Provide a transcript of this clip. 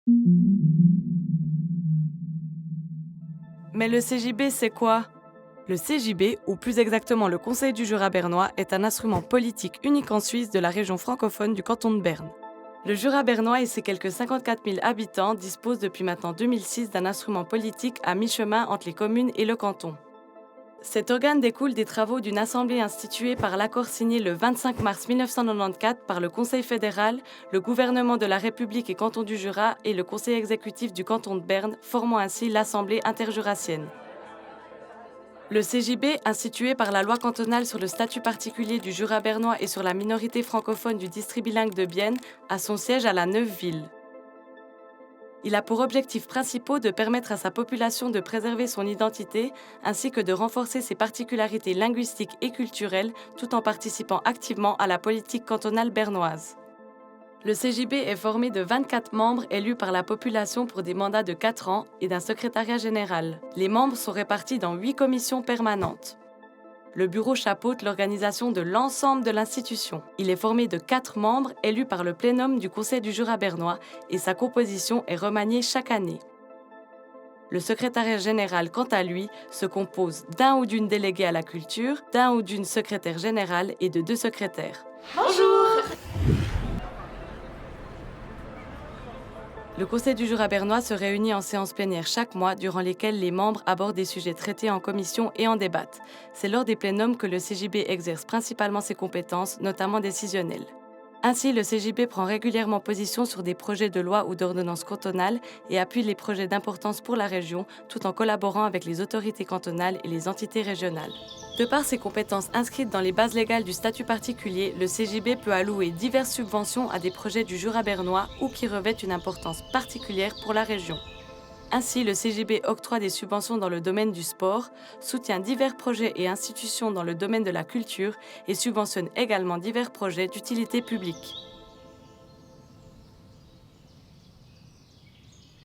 Mais le CJB, c'est quoi? Le CJB, ou plus exactement le Conseil du Jura bernois, est un instrument politique unique en Suisse de la région francophone du canton de Berne. Le Jura bernois et ses quelques 54 000 habitants disposent depuis maintenant 2006 d'un instrument politique à mi-chemin entre les communes et le canton. Cet organe découle des travaux d'une assemblée instituée par l'accord signé le 25 mars 1994 par le Conseil fédéral, le gouvernement de la République et canton du Jura et le conseil exécutif du canton de Berne, formant ainsi l'Assemblée interjurassienne. Le CJB, institué par la loi cantonale sur le statut particulier du Jura bernois et sur la minorité francophone du district bilingue de Bienne, a son siège à la Neuve-Ville. Il a pour objectifs principaux de permettre à sa population de préserver son identité ainsi que de renforcer ses particularités linguistiques et culturelles tout en participant activement à la politique cantonale bernoise. Le CJB est formé de 24 membres élus par la population pour des mandats de 4 ans et d'un secrétariat général. Les membres sont répartis dans 8 commissions permanentes. Le bureau chapeaute l'organisation de l'ensemble de l'institution. Il est formé de 4 membres élus par le plénum du Conseil du Jura bernois et sa composition est remaniée chaque année. Le secrétariat général, quant à lui, se compose d'un ou d'une déléguée à la culture, d'un ou d'une secrétaire générale et de 2 secrétaires. Le Conseil du Jura bernois se réunit en séance plénière chaque mois, durant lesquelles les membres abordent des sujets traités en commission et en débattent. C'est lors des plénums que le CJB exerce principalement ses compétences, notamment décisionnelles. Ainsi, le CJB prend régulièrement position sur des projets de loi ou d'ordonnances cantonales et appuie les projets d'importance pour la région, tout en collaborant avec les autorités cantonales et les entités régionales. De par ses compétences inscrites dans les bases légales du statut particulier, le CJB peut allouer diverses subventions à des projets du Jura bernois ou qui revêtent une importance particulière pour la région. Ainsi, le CJB octroie des subventions dans le domaine du sport, soutient divers projets et institutions dans le domaine de la culture et subventionne également divers projets d'utilité publique.